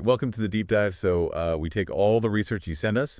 welcome to the deep dive. We take all the research you send us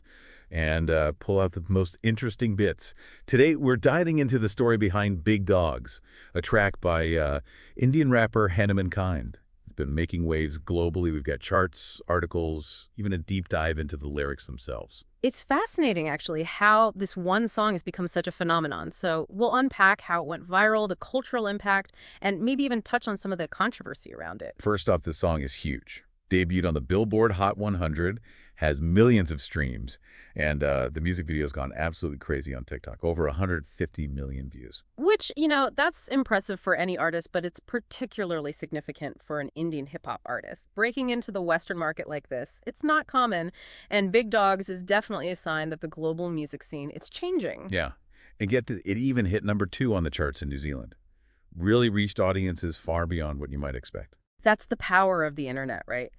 and pull out the most interesting bits. Today, we're diving into the story behind Big Dawgs, a track by Indian rapper Hanumankind. It's been making waves globally. We've got charts, articles, even a deep dive into the lyrics themselves. It's fascinating, actually, how this one song has become such a phenomenon. So we'll unpack how it went viral, the cultural impact, and maybe even touch on some of the controversy around it. First off, this song is huge. Debuted on the Billboard Hot 100, has millions of streams, and the music video's gone absolutely crazy on TikTok. Over 150 million views. Which, that's impressive for any artist, but it's particularly significant for an Indian hip-hop artist. Breaking into the Western market like this, it's not common, and Big Dawgs is definitely a sign that the global music scene, it's changing. Yeah, and get this, it even hit #2 on the charts in New Zealand. Really reached audiences far beyond what you might expect. That's the power of the internet, right?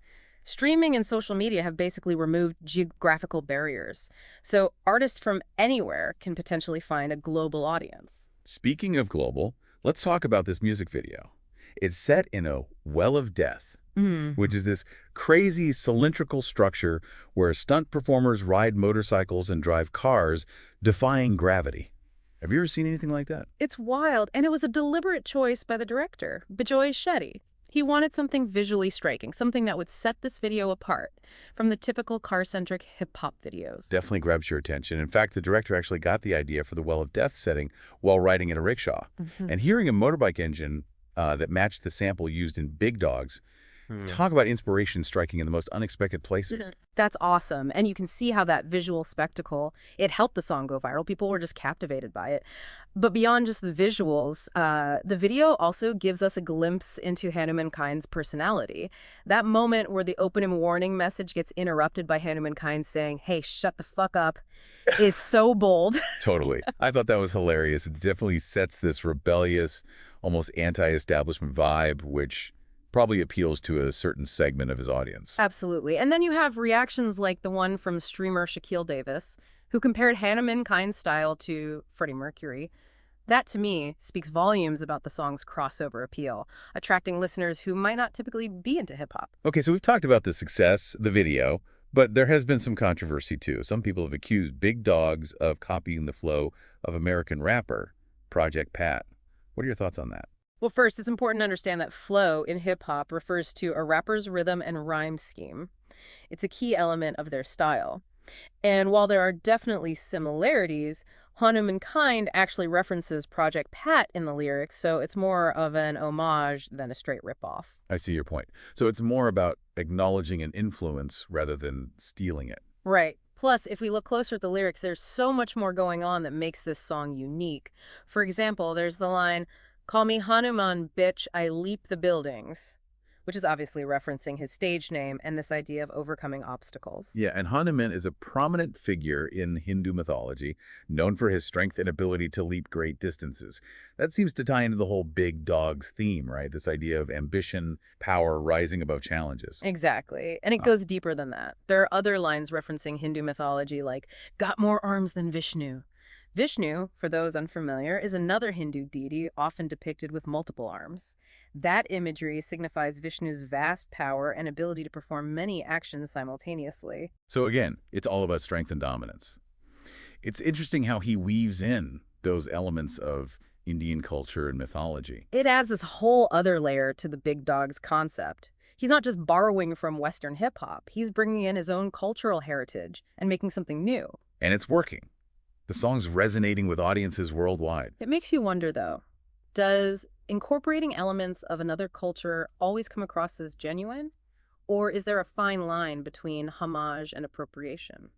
Streaming and social media have basically removed geographical barriers. So artists from anywhere can potentially find a global audience. Speaking of global, let's talk about this music video. It's set in a well of death, which is this crazy cylindrical structure where stunt performers ride motorcycles and drive cars, defying gravity. Have you ever seen anything like that? It's wild, and it was a deliberate choice by the director, Bijoy Shetty. He wanted something visually striking, something that would set this video apart from the typical car-centric hip-hop videos. Definitely grabs your attention. In fact, the director actually got the idea for the Well of Death setting while riding in a rickshaw. And hearing a motorbike engine that matched the sample used in Big Dawgs, talk about inspiration striking in the most unexpected places. That's awesome. And you can see how that visual spectacle, it helped the song go viral. People were just captivated by it. But beyond just the visuals, the video also gives us a glimpse into Hanumankind's personality. That moment where the opening warning message gets interrupted by Hanumankind saying, "Hey, shut the fuck up," is so bold. Totally. I thought that was hilarious. It definitely sets this rebellious, almost anti-establishment vibe, which probably appeals to a certain segment of his audience. Absolutely. And then you have reactions like the one from streamer Shaquille Davis, who compared Hanumankind's style to Freddie Mercury. That, to me, speaks volumes about the song's crossover appeal, attracting listeners who might not typically be into hip-hop. Okay, so we've talked about the success, the video, but there has been some controversy too. Some people have accused Big Dawgs of copying the flow of American rapper Project Pat. What are your thoughts on that? Well, first, it's important to understand that flow in hip-hop refers to a rapper's rhythm and rhyme scheme. It's a key element of their style. And while there are definitely similarities, Hanumankind actually references Project Pat in the lyrics, so it's more of an homage than a straight ripoff. I see your point. So it's more about acknowledging an influence rather than stealing it. Right. Plus, if we look closer at the lyrics, there's so much more going on that makes this song unique. For example, there's the line, "Call me Hanuman, bitch, I leap the buildings," which is obviously referencing his stage name and this idea of overcoming obstacles. Yeah, and Hanuman is a prominent figure in Hindu mythology, known for his strength and ability to leap great distances. That seems to tie into the whole Big Dawgs theme, right? This idea of ambition, power, rising above challenges. Exactly. And it goes deeper than that. There are other lines referencing Hindu mythology like, "Got more arms than Vishnu." Vishnu, for those unfamiliar, is another Hindu deity often depicted with multiple arms. That imagery signifies Vishnu's vast power and ability to perform many actions simultaneously. So again, it's all about strength and dominance. It's interesting how he weaves in those elements of Indian culture and mythology. It adds this whole other layer to the Big Dawgs concept. He's not just borrowing from Western hip-hop. He's bringing in his own cultural heritage and making something new. And it's working. The song's resonating with audiences worldwide. It makes you wonder, though, does incorporating elements of another culture always come across as genuine? Or is there a fine line between homage and appropriation?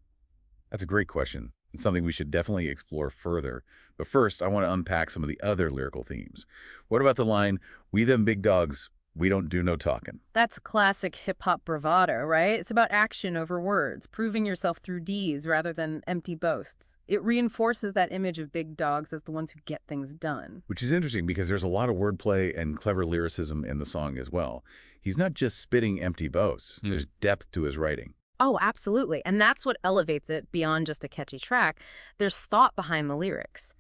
That's a great question. It's something we should definitely explore further. But first, I want to unpack some of the other lyrical themes. What about the line, "We them big dogs, we don't do no talking"? That's classic hip-hop bravado, right? It's about action over words, proving yourself through deeds rather than empty boasts. It reinforces that image of Big Dawgs as the ones who get things done. Which is interesting because there's a lot of wordplay and clever lyricism in the song as well. He's not just spitting empty boasts. There's depth to his writing. Oh, absolutely. And that's what elevates it beyond just a catchy track. There's thought behind the lyrics.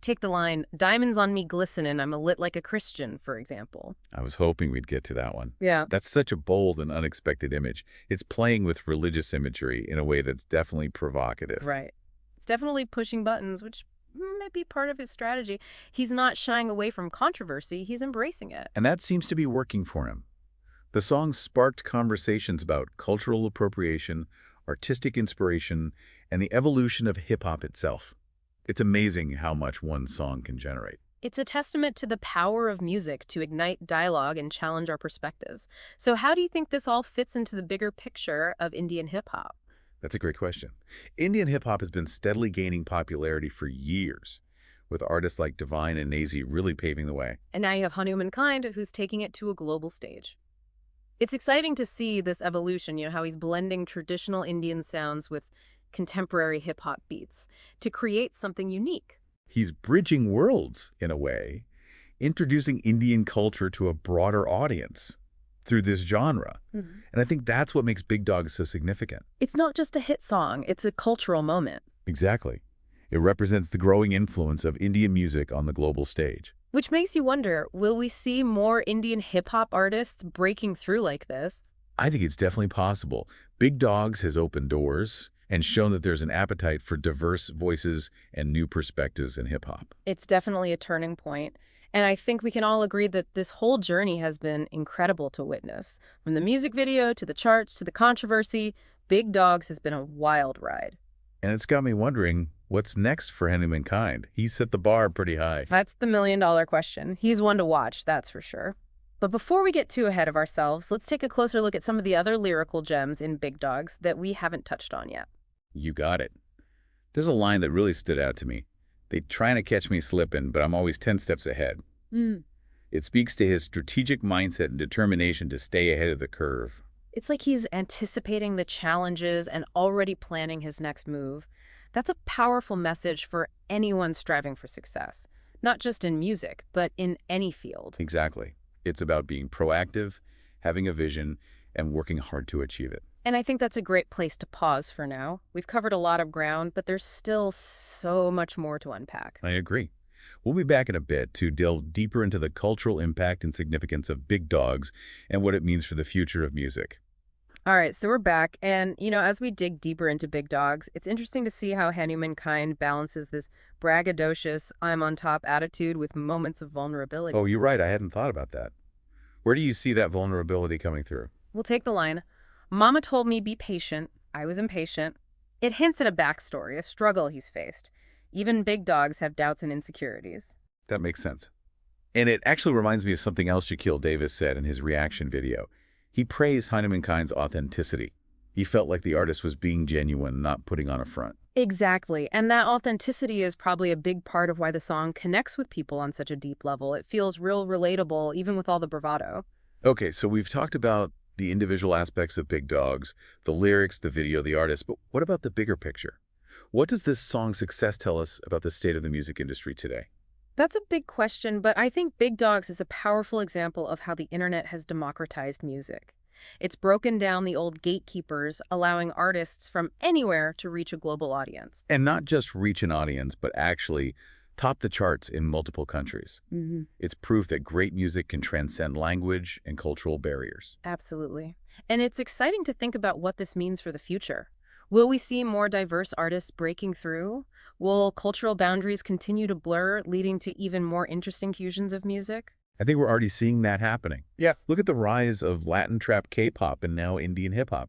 Take the line, "Diamonds on me glistenin', I'm a lit like a Christian," for example. I was hoping we'd get to that one. Yeah. That's such a bold and unexpected image. It's playing with religious imagery in a way that's definitely provocative. Right. It's definitely pushing buttons, which might be part of his strategy. He's not shying away from controversy, he's embracing it. And that seems to be working for him. The song sparked conversations about cultural appropriation, artistic inspiration, and the evolution of hip-hop itself. It's amazing how much one song can generate. It's a testament to the power of music to ignite dialogue and challenge our perspectives. So how do you think this all fits into the bigger picture of Indian hip-hop? That's a great question. Indian hip-hop has been steadily gaining popularity for years, with artists like Divine and Nazy really paving the way. And now you have Hanumankind, who's taking it to a global stage. It's exciting to see this evolution, how he's blending traditional Indian sounds with contemporary hip-hop beats to create something unique. He's bridging worlds, in a way, introducing Indian culture to a broader audience through this genre. And I think that's what makes Big Dawgs so significant. It's not just a hit song, it's a cultural moment. Exactly. It represents the growing influence of Indian music on the global stage. Which makes you wonder, will we see more Indian hip-hop artists breaking through like this? I think it's definitely possible. Big Dawgs has opened doors and shown that there's an appetite for diverse voices and new perspectives in hip-hop. It's definitely a turning point. And I think we can all agree that this whole journey has been incredible to witness. From the music video to the charts to the controversy, Big Dawgs has been a wild ride. And it's got me wondering, what's next for Hanumankind? He's set the bar pretty high. That's the million-dollar question. He's one to watch, that's for sure. But before we get too ahead of ourselves, let's take a closer look at some of the other lyrical gems in Big Dawgs that we haven't touched on yet. You got it. There's a line that really stood out to me. They trying to catch me slipping, but I'm always 10 steps ahead. It speaks to his strategic mindset and determination to stay ahead of the curve. It's like he's anticipating the challenges and already planning his next move. That's a powerful message for anyone striving for success, not just in music, but in any field. Exactly. It's about being proactive, having a vision, and working hard to achieve it. And I think that's a great place to pause for now. We've covered a lot of ground, but there's still so much more to unpack. I agree. We'll be back in a bit to delve deeper into the cultural impact and significance of Big Dawgs and what it means for the future of music. All right, so we're back. And, as we dig deeper into Big Dawgs, it's interesting to see how Hanumankind balances this braggadocious, I'm on top attitude with moments of vulnerability. Oh, you're right. I hadn't thought about that. Where do you see that vulnerability coming through? We'll take the line, "Mama told me be patient. I was impatient." It hints at a backstory, a struggle he's faced. Even Big Dawgs have doubts and insecurities. That makes sense. And it actually reminds me of something else Shaquille Davis said in his reaction video. He praised Hanumankind's authenticity. He felt like the artist was being genuine, not putting on a front. Exactly. And that authenticity is probably a big part of why the song connects with people on such a deep level. It feels real relatable, even with all the bravado. Okay, so we've talked about the individual aspects of Big Dawgs, the lyrics, the video, the artist, but what about the bigger picture? What does this song's success tell us about the state of the music industry today? That's a big question, but I think Big Dawgs is a powerful example of how the internet has democratized music. It's broken down the old gatekeepers, allowing artists from anywhere to reach a global audience. And not just reach an audience, but actually top the charts in multiple countries. It's proof that great music can transcend language and cultural barriers. Absolutely. And it's exciting to think about what this means for the future. Will we see more diverse artists breaking through? Will cultural boundaries continue to blur, leading to even more interesting fusions of music? I think we're already seeing that happening. Yeah. Look at the rise of Latin trap K-pop and now Indian hip-hop.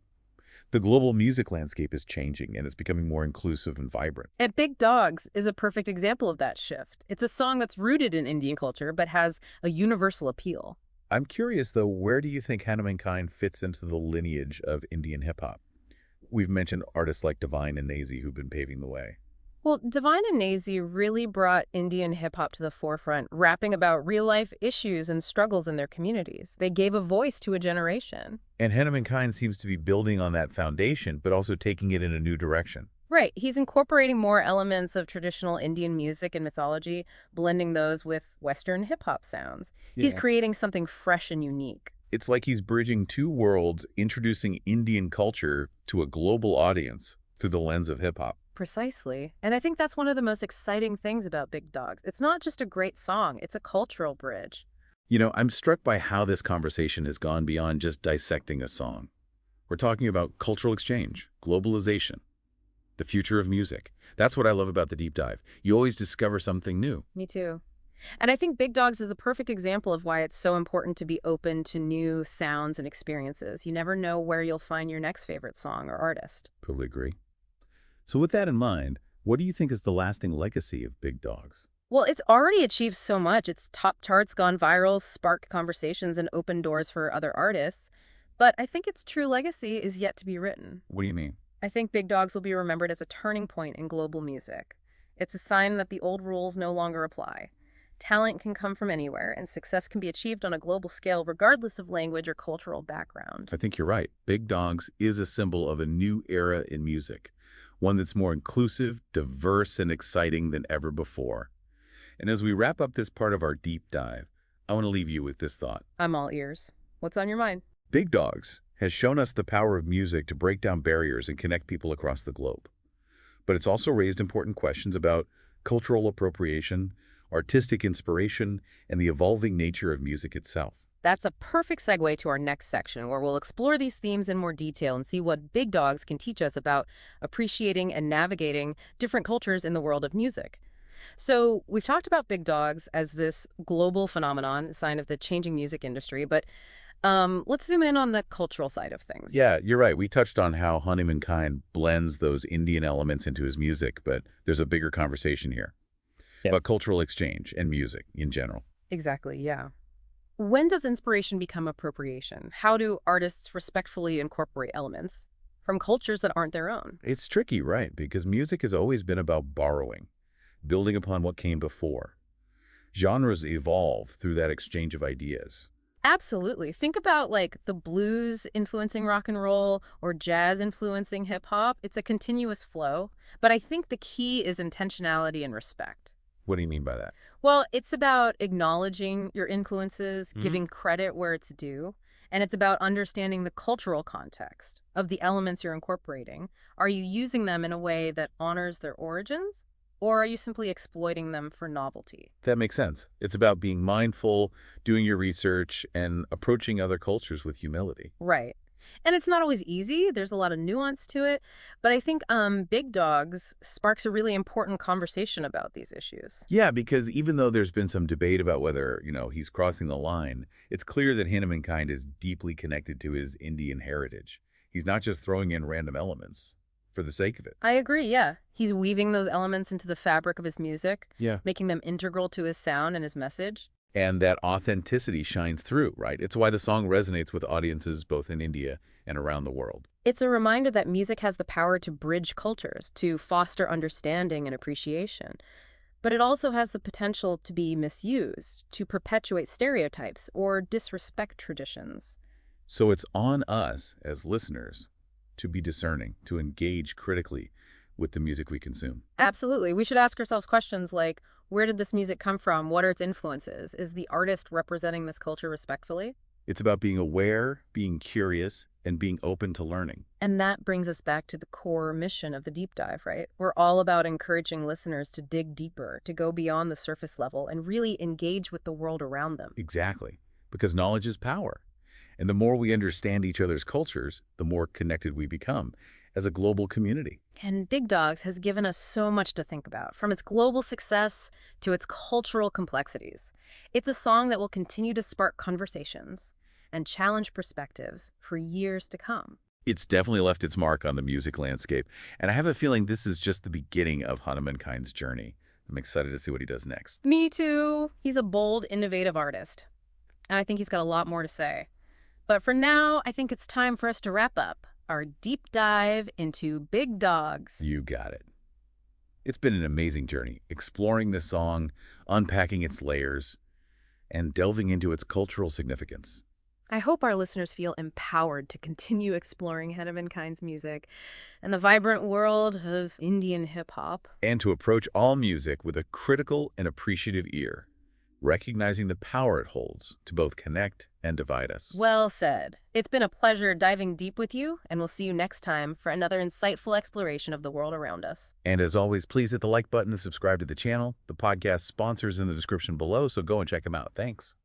The global music landscape is changing and it's becoming more inclusive and vibrant. And Big Dawgs is a perfect example of that shift. It's a song that's rooted in Indian culture, but has a universal appeal. I'm curious, though, where do you think Hanumankind fits into the lineage of Indian hip-hop? We've mentioned artists like Divine and Nazy who've been paving the way. Well, Divine and Nazy really brought Indian hip-hop to the forefront, rapping about real-life issues and struggles in their communities. They gave a voice to a generation. And Hanumankind seems to be building on that foundation, but also taking it in a new direction. Right. He's incorporating more elements of traditional Indian music and mythology, blending those with Western hip-hop sounds. He's creating something fresh and unique. It's like he's bridging two worlds, introducing Indian culture to a global audience through the lens of hip-hop. Precisely. And I think that's one of the most exciting things about Big Dogs. It's not just a great song, it's a cultural bridge. I'm struck by how this conversation has gone beyond just dissecting a song. We're talking about cultural exchange, globalization, the future of music. That's what I love about the deep dive. You always discover something new. Me too. And I think Big Dogs is a perfect example of why it's so important to be open to new sounds and experiences. You never know where you'll find your next favorite song or artist. Totally agree. So with that in mind, what do you think is the lasting legacy of Big Dogs? Well, it's already achieved so much. Its top charts gone viral, sparked conversations, and opened doors for other artists. But I think its true legacy is yet to be written. What do you mean? I think Big Dogs will be remembered as a turning point in global music. It's a sign that the old rules no longer apply. Talent can come from anywhere, and success can be achieved on a global scale regardless of language or cultural background. I think you're right. Big Dogs is a symbol of a new era in music, one that's more inclusive, diverse, and exciting than ever before. And as we wrap up this part of our deep dive, I want to leave you with this thought. I'm all ears. What's on your mind? Big Dogs has shown us the power of music to break down barriers and connect people across the globe. But it's also raised important questions about cultural appropriation, artistic inspiration, and the evolving nature of music itself. That's a perfect segue to our next section, where we'll explore these themes in more detail and see what Big Dogs can teach us about appreciating and navigating different cultures in the world of music. So we've talked about Big Dogs as this global phenomenon, a sign of the changing music industry, but let's zoom in on the cultural side of things. Yeah, you're right. We touched on how Hanumankind blends those Indian elements into his music, but there's a bigger conversation here about cultural exchange and music in general. Exactly, yeah. When does inspiration become appropriation? How do artists respectfully incorporate elements from cultures that aren't their own? It's tricky, right? Because music has always been about borrowing, building upon what came before. Genres evolve through that exchange of ideas. Absolutely. Think about like the blues influencing rock and roll or jazz influencing hip hop. It's a continuous flow, but I think the key is intentionality and respect. What do you mean by that? Well, it's about acknowledging your influences, giving credit where it's due, and it's about understanding the cultural context of the elements you're incorporating. Are you using them in a way that honors their origins, or are you simply exploiting them for novelty? That makes sense. It's about being mindful, doing your research, and approaching other cultures with humility. Right. And it's not always easy. There's a lot of nuance to it. But I think Big Dogs sparks a really important conversation about these issues. Yeah, because even though there's been some debate about whether, he's crossing the line, it's clear that Hanumankind is deeply connected to his Indian heritage. He's not just throwing in random elements for the sake of it. I agree, yeah. He's weaving those elements into the fabric of his music, Yeah. making them integral to his sound and his message. And that authenticity shines through, right? It's why the song resonates with audiences both in India and around the world. It's a reminder that music has the power to bridge cultures, to foster understanding and appreciation. But it also has the potential to be misused, to perpetuate stereotypes or disrespect traditions. So it's on us as listeners to be discerning, to engage critically with the music we consume. Absolutely. We should ask ourselves questions like, where did this music come from? What are its influences? Is the artist representing this culture respectfully? It's about being aware, being curious, and being open to learning. And that brings us back to the core mission of the deep dive, right? We're all about encouraging listeners to dig deeper, to go beyond the surface level and really engage with the world around them. Exactly, because knowledge is power. And the more we understand each other's cultures, the more connected we become as a global community. And Big Dogs has given us so much to think about, from its global success to its cultural complexities. It's a song that will continue to spark conversations and challenge perspectives for years to come. It's definitely left its mark on the music landscape, and I have a feeling this is just the beginning of Hanumankind's journey. I'm excited to see what he does next. Me too. He's a bold, innovative artist, and I think he's got a lot more to say. But for now, I think it's time for us to wrap up our deep dive into Big Dogs. You got it. It's been an amazing journey, exploring this song, unpacking its layers, and delving into its cultural significance. I hope our listeners feel empowered to continue exploring Hanumant's music and the vibrant world of Indian hip-hop. And to approach all music with a critical and appreciative ear. recognizing the power it holds to both connect and divide us. Well said. It's been a pleasure diving deep with you, and we'll see you next time for another insightful exploration of the world around us. And as always, please hit the like button and subscribe to the channel. The podcast sponsors in the description below, so go and check them out. Thanks.